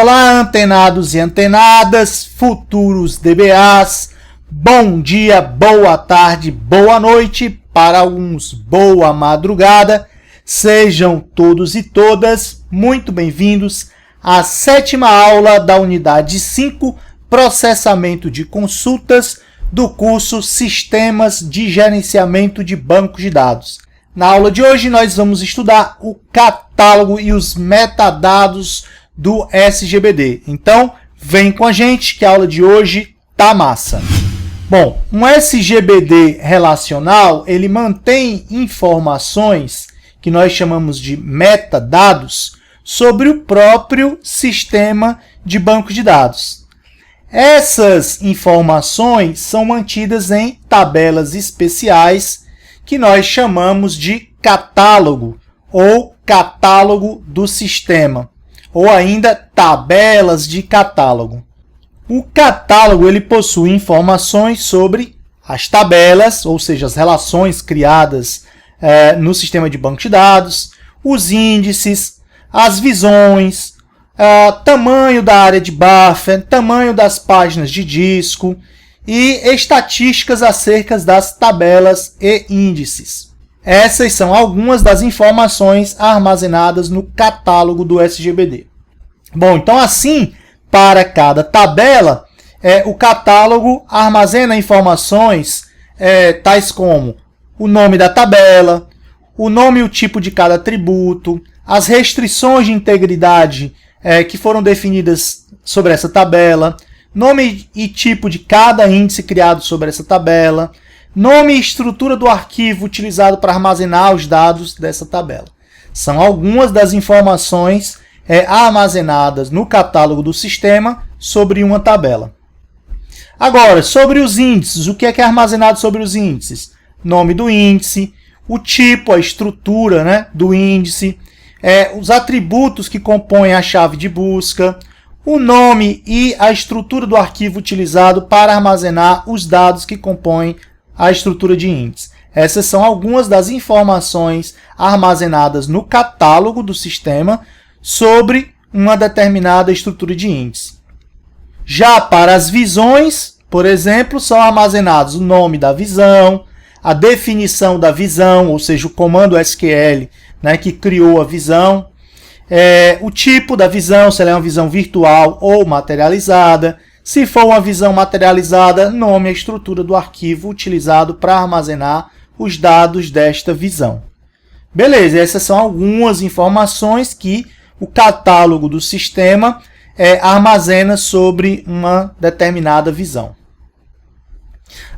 Olá, antenados e antenadas, futuros DBAs, bom dia, boa tarde, boa noite, para alguns boa madrugada. Sejam todos e todas muito bem-vindos à 7ª aula da unidade 5, Processamento de Consultas, do curso Sistemas de Gerenciamento de Bancos de Dados. Na aula de hoje nós vamos estudar o catálogo e os metadados do SGBD. Então, vem com a gente que a aula de hoje tá massa. Bom, um SGBD relacional, ele mantém informações que nós chamamos de metadados sobre o próprio sistema de banco de dados. Essas informações são mantidas em tabelas especiais que nós chamamos de catálogo ou catálogo do sistema, ou ainda tabelas de catálogo. O catálogo ele possui informações sobre as tabelas, ou seja, as relações criadas no sistema de banco de dados, os índices, as visões, tamanho da área de buffer, tamanho das páginas de disco e estatísticas acerca das tabelas e índices. Essas são algumas das informações armazenadas no catálogo do SGBD. Bom, então assim, para cada tabela, o catálogo armazena informações tais como o nome da tabela, o nome e o tipo de cada atributo, as restrições de integridade que foram definidas sobre essa tabela, nome e tipo de cada índice criado sobre essa tabela, nome e estrutura do arquivo utilizado para armazenar os dados dessa tabela. São algumas das informações armazenadas no catálogo do sistema sobre uma tabela. Agora, sobre os índices, o que é armazenado sobre os índices? Nome do índice, o tipo, a estrutura do índice, os atributos que compõem a chave de busca, o nome e a estrutura do arquivo utilizado para armazenar os dados que compõem a estrutura de índice. Essas são algumas das informações armazenadas no catálogo do sistema sobre uma determinada estrutura de índice. Já para as visões, por exemplo, são armazenados o nome da visão, a definição da visão, ou seja, o comando SQL que criou a visão, o tipo da visão, se ela é uma visão virtual ou materializada. Se for uma visão materializada, nome e estrutura do arquivo utilizado para armazenar os dados desta visão. Beleza, essas são algumas informações que o catálogo do sistema armazena sobre uma determinada visão.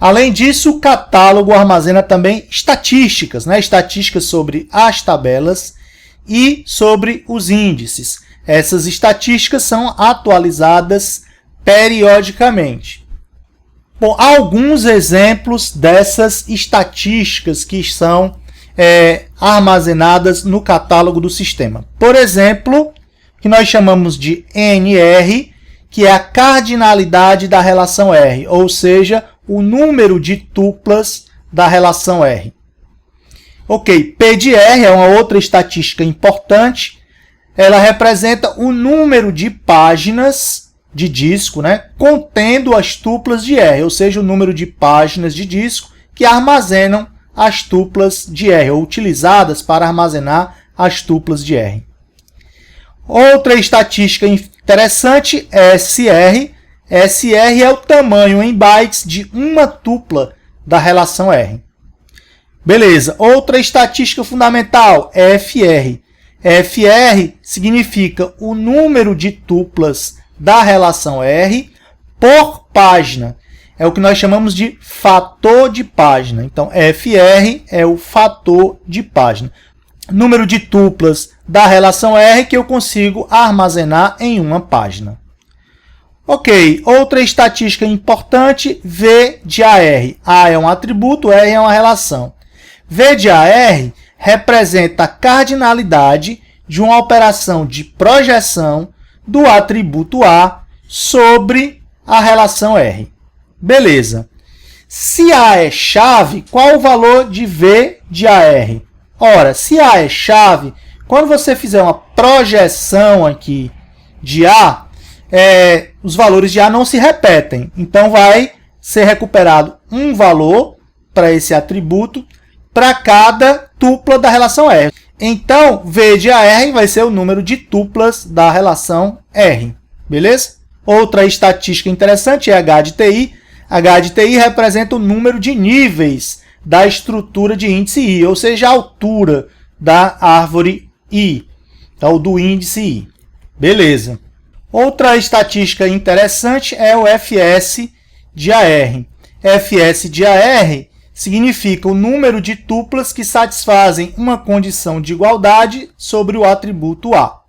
Além disso, o catálogo armazena também estatísticas, estatísticas sobre as tabelas e sobre os índices. Essas estatísticas são atualizadas periodicamente. Bom, alguns exemplos dessas estatísticas que são armazenadas no catálogo do sistema. Por exemplo, que nós chamamos de NR, que é a cardinalidade da relação R, ou seja, o número de tuplas da relação R. Ok, P de R é uma outra estatística importante. Ela representa o número de páginas de disco, contendo as tuplas de R, ou seja, o número de páginas de disco que armazenam as tuplas de R, ou utilizadas para armazenar as tuplas de R. Outra estatística interessante é SR. SR é o tamanho em bytes de uma tupla da relação R. Beleza, outra estatística fundamental é FR. FR significa o número de tuplas da relação R por página. É o que nós chamamos de fator de página. Então, FR é o fator de página. Número de tuplas da relação R que eu consigo armazenar em uma página. Ok, outra estatística importante, V de AR. A é um atributo, R é uma relação. V de AR representa a cardinalidade de uma operação de projeção do atributo A sobre a relação R. Beleza. Se A é chave, qual o valor de V de AR? Ora, se A é chave, quando você fizer uma projeção aqui de A, os valores de A não se repetem. Então, vai ser recuperado um valor para esse atributo para cada tupla da relação R. Então, V de AR vai ser o número de tuplas da relação R. Beleza? Outra estatística interessante é H de TI. H de TI representa o número de níveis da estrutura de índice I, ou seja, a altura da árvore I, então do índice I. Beleza. Outra estatística interessante é o FS de AR. FS de AR significa o número de tuplas que satisfazem uma condição de igualdade sobre o atributo A.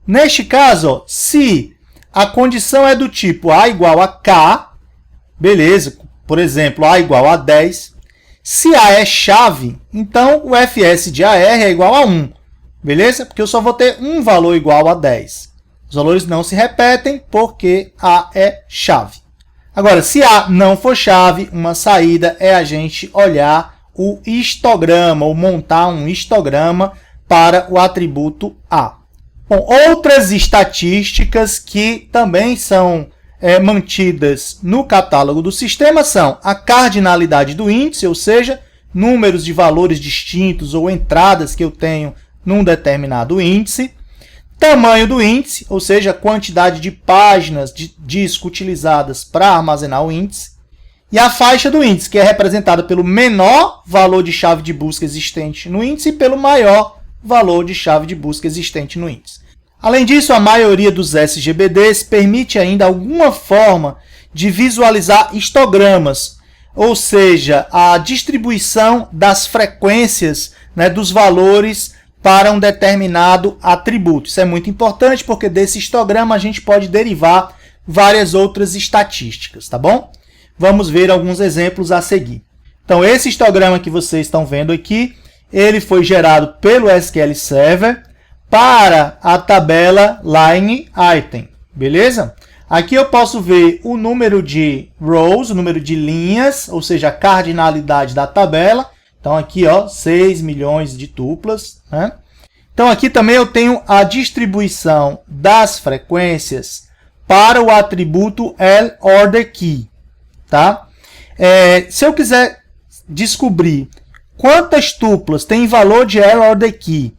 Neste caso, ó, se a condição é do tipo A igual a K, beleza, por exemplo, A igual a 10. Se A é chave, então o FS de AR é igual a 1, beleza? Porque eu só vou ter um valor igual a 10. Os valores não se repetem porque A é chave. Agora, se A não for chave, uma saída é a gente olhar o histograma, ou montar um histograma para o atributo A. Bom, outras estatísticas que também são mantidas no catálogo do sistema são a cardinalidade do índice, ou seja, números de valores distintos ou entradas que eu tenho num determinado índice, tamanho do índice, ou seja, a quantidade de páginas de disco utilizadas para armazenar o índice, e a faixa do índice, que é representada pelo menor valor de chave de busca existente no índice e pelo maior valor de chave de busca existente no índice. Além disso, a maioria dos SGBDs permite ainda alguma forma de visualizar histogramas, ou seja, a distribuição das frequências, né, dos valores para um determinado atributo. Isso é muito importante porque desse histograma a gente pode derivar várias outras estatísticas, tá bom? Vamos ver alguns exemplos a seguir. Então, esse histograma que vocês estão vendo aqui, ele foi gerado pelo SQL Server para a tabela Line Item, beleza? Aqui eu posso ver o número de rows, o número de linhas, ou seja, a cardinalidade da tabela. Então, aqui, ó, 6 milhões de tuplas, né? Então, aqui também eu tenho a distribuição das frequências para o atributo LOrderKey, tá? Se eu quiser descobrir quantas tuplas tem valor de LOrderKey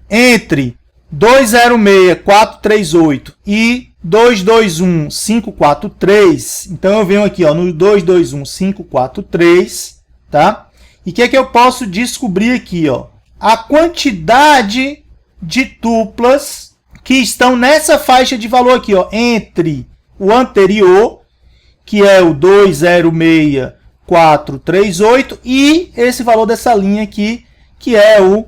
entre 206.438 e 221.543, então eu venho aqui, ó, no 221.543, tá? E o que é que eu posso descobrir aqui, ó? A quantidade de tuplas que estão nessa faixa de valor aqui, ó, entre o anterior, que é o 206.438, e esse valor dessa linha aqui, que é o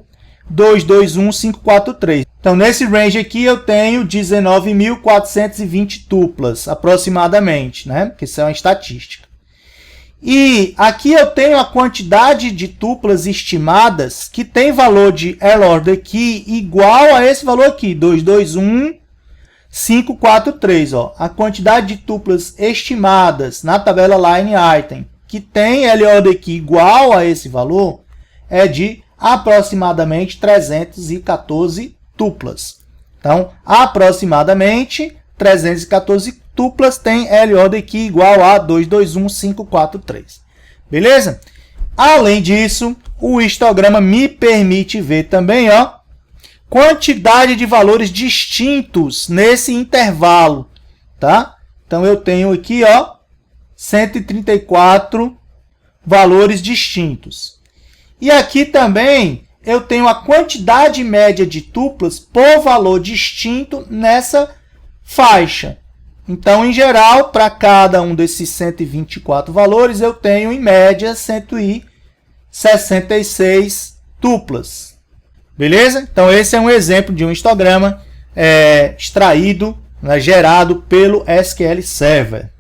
221.543. Então, nesse range aqui, eu tenho 19.420 tuplas, aproximadamente, né? Porque isso é uma estatística. E aqui eu tenho a quantidade de tuplas estimadas que tem valor de LOrderKey igual a esse valor aqui, 221.543. Ó. A quantidade de tuplas estimadas na tabela Line Item que tem LOrderKey igual a esse valor é de aproximadamente 314 tuplas. Então, aproximadamente 314 tuplas tem LOrderKey igual a 221.543. Beleza? Além disso, o histograma me permite ver também, ó, quantidade de valores distintos nesse intervalo, tá? Então, eu tenho aqui, ó, 134 valores distintos. E aqui também eu tenho a quantidade média de tuplas por valor distinto nessa faixa. Então, em geral, para cada um desses 124 valores, eu tenho, em média, 166 tuplas. Beleza? Então, esse é um exemplo de um histograma extraído, né, gerado pelo SQL Server.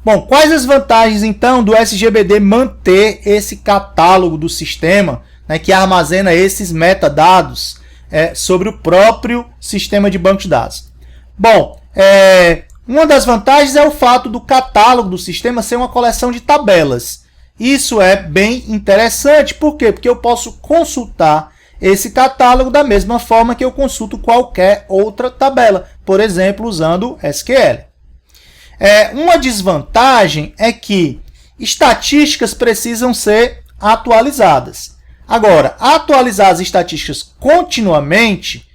Bom, quais as vantagens, então, do SGBD manter esse catálogo do sistema, né, que armazena esses metadados sobre o próprio sistema de banco de dados? Bom, uma das vantagens é o fato do catálogo do sistema ser uma coleção de tabelas. Isso é bem interessante. Por quê? Porque eu posso consultar esse catálogo da mesma forma que eu consulto qualquer outra tabela, por exemplo, usando SQL. Uma desvantagem é que estatísticas precisam ser atualizadas. Agora, atualizar as estatísticas continuamente,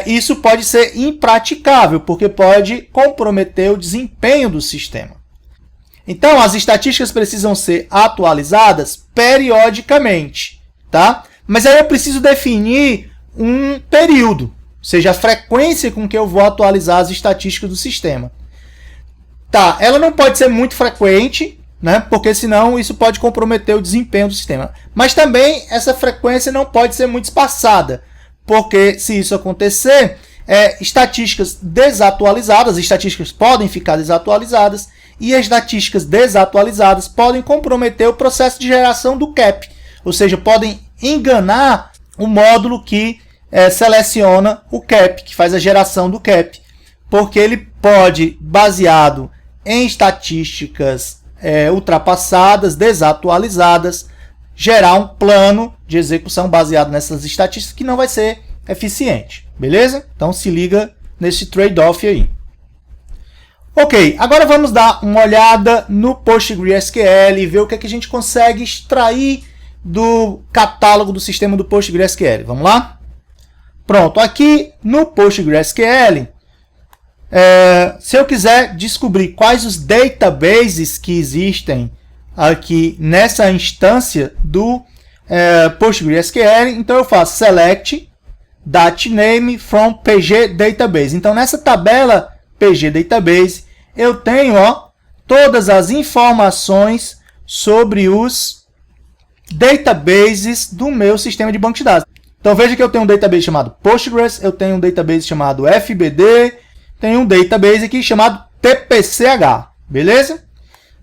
isso pode ser impraticável, porque pode comprometer o desempenho do sistema. Então, as estatísticas precisam ser atualizadas periodicamente, tá? Mas aí eu preciso definir um período, ou seja, a frequência com que eu vou atualizar as estatísticas do sistema. Tá, ela não pode ser muito frequente, né? Porque senão isso pode comprometer o desempenho do sistema. Mas também essa frequência não pode ser muito espaçada, porque se isso acontecer, estatísticas desatualizadas, estatísticas podem ficar desatualizadas, e as estatísticas desatualizadas podem comprometer o processo de geração do CAP, ou seja, podem enganar o módulo que seleciona o CAP, que faz a geração do CAP, porque ele pode, baseado em estatísticas ultrapassadas, desatualizadas, gerar um plano de execução baseado nessas estatísticas que não vai ser eficiente, beleza? Então se liga nesse trade-off aí. Ok, agora vamos dar uma olhada no PostgreSQL e ver o que a gente consegue extrair do catálogo do sistema do PostgreSQL. Vamos lá? Pronto, aqui no PostgreSQL, se eu quiser descobrir quais os databases que existem aqui nessa instância do PostgreSQL, então eu faço select dataname from pg database. Então nessa tabela pg database eu tenho todas as informações sobre os databases do meu sistema de banco de dados. Então veja que eu tenho um database chamado Postgres, eu tenho um database chamado FBD, tenho um database aqui chamado TPCH, beleza?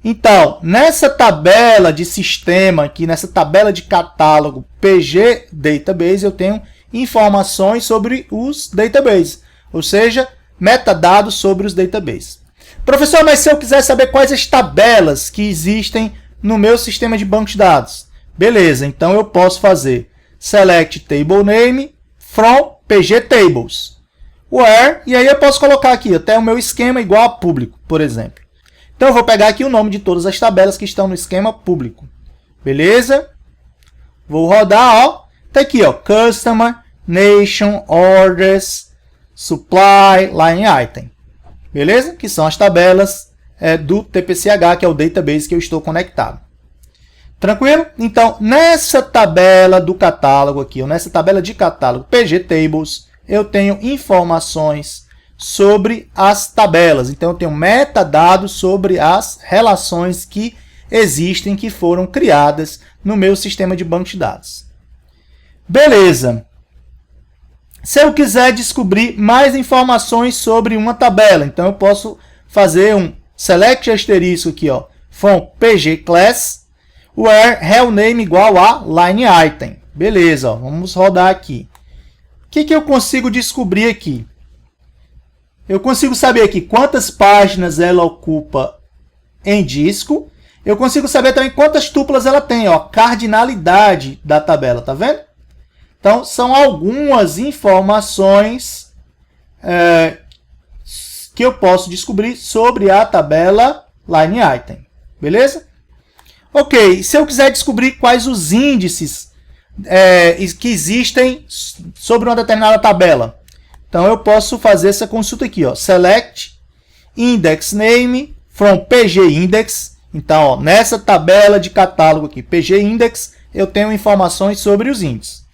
Então, nessa tabela de sistema aqui, nessa tabela de catálogo PG Database, eu tenho informações sobre os databases, ou seja, metadados sobre os databases. Professor, mas se eu quiser saber quais as tabelas que existem no meu sistema de banco de dados? Beleza, então eu posso fazer select table name from pg tables. Where, e aí eu posso colocar aqui até o meu esquema igual a público, por exemplo. Então eu vou pegar aqui o nome de todas as tabelas que estão no esquema público. Beleza? Vou rodar, tá aqui, Customer, Nation, Orders, Supply, Line Item. Beleza? Que são as tabelas do TPCH, que é o database que eu estou conectado. Tranquilo? Então, nessa tabela do catálogo aqui, ou nessa tabela de catálogo PG Tables, eu tenho informações sobre as tabelas. Então, eu tenho metadados sobre as relações que existem, que foram criadas no meu sistema de banco de dados. Beleza. Se eu quiser descobrir mais informações sobre uma tabela, então eu posso fazer um select asterisco aqui, from pg class, where rel name igual a line item. Beleza, vamos rodar aqui. O que eu consigo descobrir aqui? Eu consigo saber aqui quantas páginas ela ocupa em disco. Eu consigo saber também quantas tuplas ela tem, cardinalidade da tabela, tá vendo? Então, são algumas informações que eu posso descobrir sobre a tabela line item. Beleza? Ok, se eu quiser descobrir quais os índices que existem sobre uma determinada tabela, então eu posso fazer essa consulta aqui, select index name from pg index. Então, nessa tabela de catálogo aqui, pg index, eu tenho informações sobre os índices.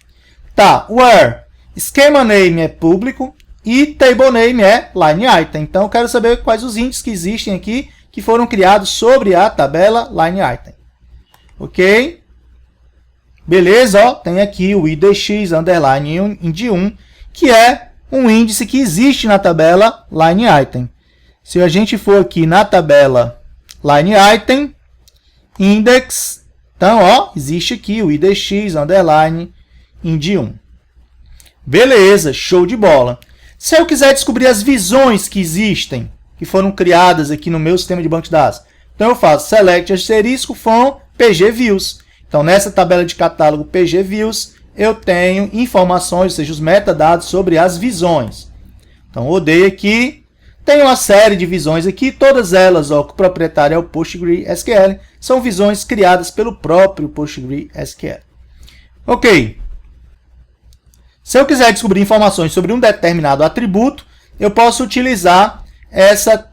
Tá, where schema name é público e table name é line item. Então, eu quero saber quais os índices que existem aqui que foram criados sobre a tabela line item. Ok? Beleza, tem aqui o IDX underline ind1, que é um índice que existe na tabela line item. Se a gente for aqui na tabela line item, index, então, existe aqui o IDX underline ind1. Beleza, show de bola. Se eu quiser descobrir as visões que existem, que foram criadas aqui no meu sistema de banco de dados, então eu faço select asterisco from pg views. Então, nessa tabela de catálogo pg views, eu tenho informações, ou seja, os metadados sobre as visões. Então, rodei aqui, tem uma série de visões aqui, todas elas, ó, o proprietário é o PostgreSQL, são visões criadas pelo próprio PostgreSQL. Ok. Se eu quiser descobrir informações sobre um determinado atributo, eu posso utilizar essa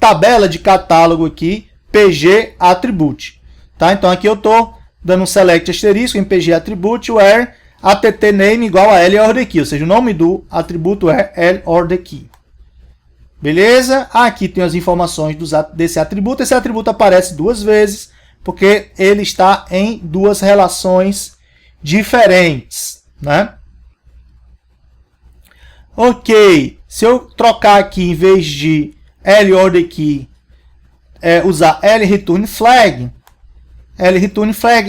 tabela de catálogo aqui, PG Attribute. Tá? Então aqui eu estou dando um select asterisco em PG Attribute, where att name igual a L or the key, ou seja, o nome do atributo é L or the key. Beleza? Aqui tem as informações desse atributo. Esse atributo aparece duas vezes, porque ele está em duas relações diferentes, né? Ok, se eu trocar aqui, em vez de L or the key, usar L return flag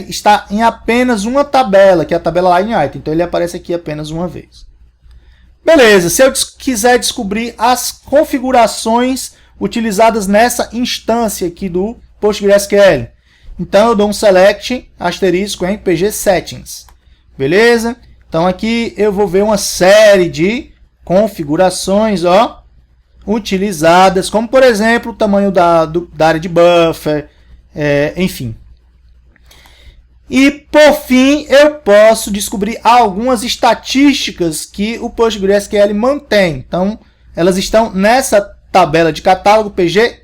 está em apenas uma tabela, que é a tabela line item, então ele aparece aqui apenas uma vez. Beleza, se eu quiser descobrir as configurações utilizadas nessa instância aqui do PostgreSQL, então eu dou um select asterisco em PG Settings. Beleza? Então aqui eu vou ver uma série de configurações, ó, utilizadas, como por exemplo o tamanho da área de buffer, enfim. E por fim eu posso descobrir algumas estatísticas que o PostgreSQL mantém. Então elas estão nessa tabela de catálogo PG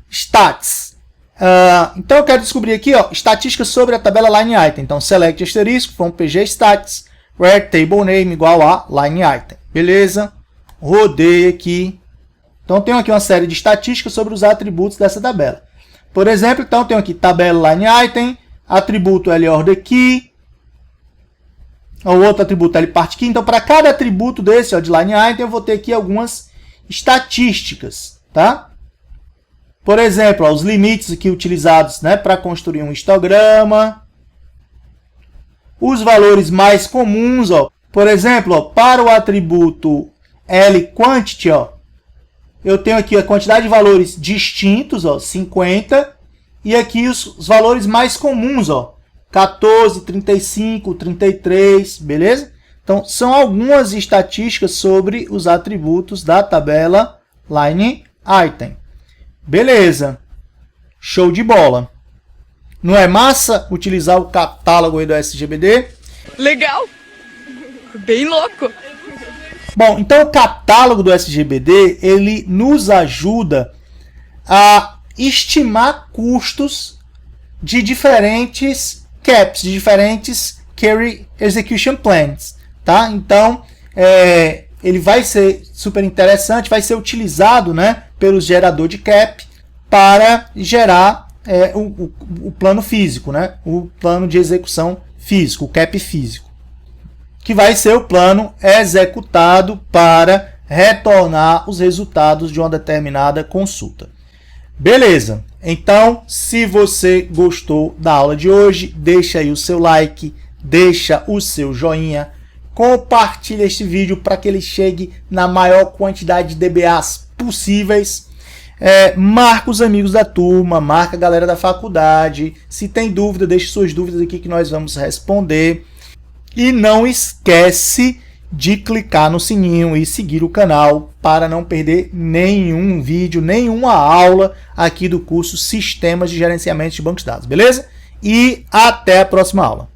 Stats. Então eu quero descobrir aqui, ó, estatísticas sobre a tabela line item. Então select asterisco from PG Stats, where table name igual a line item. Beleza? Rodei aqui. Então tenho aqui uma série de estatísticas sobre os atributos dessa tabela. Por exemplo, então tenho aqui tabela line item, atributo L or the key, o outro atributo L part key. Então para cada atributo desse, ó, de line item, eu vou ter aqui algumas estatísticas, tá? Por exemplo, ó, os limites aqui utilizados, né, para construir um histograma, os valores mais comuns, ó. Por exemplo, ó, para o atributo LQuantity, ó, eu tenho aqui a quantidade de valores distintos, ó, 50, e aqui os valores mais comuns, ó, 14, 35, 33, beleza? Então, são algumas estatísticas sobre os atributos da tabela line item. Beleza. Show de bola. Não é massa utilizar o catálogo aí do SGBD? Legal! Bem louco! Bom, então o catálogo do SGBD, ele nos ajuda a estimar custos de diferentes caps, de diferentes Query Execution Plans, tá? Então, ele vai ser super interessante, vai ser utilizado, né, pelo gerador de cap para gerar o plano físico, né, o plano de execução físico, o cap físico, que vai ser o plano executado para retornar os resultados de uma determinada consulta. Beleza, então se você gostou da aula de hoje, deixa aí o seu like, deixa o seu joinha, compartilha este vídeo para que ele chegue na maior quantidade de DBAs possíveis. Marca os amigos da turma, marca a galera da faculdade. Se tem dúvida, deixe suas dúvidas aqui que nós vamos responder. E não esquece de clicar no sininho e seguir o canal para não perder nenhum vídeo, nenhuma aula aqui do curso Sistemas de Gerenciamento de Bancos de Dados, beleza? E até a próxima aula.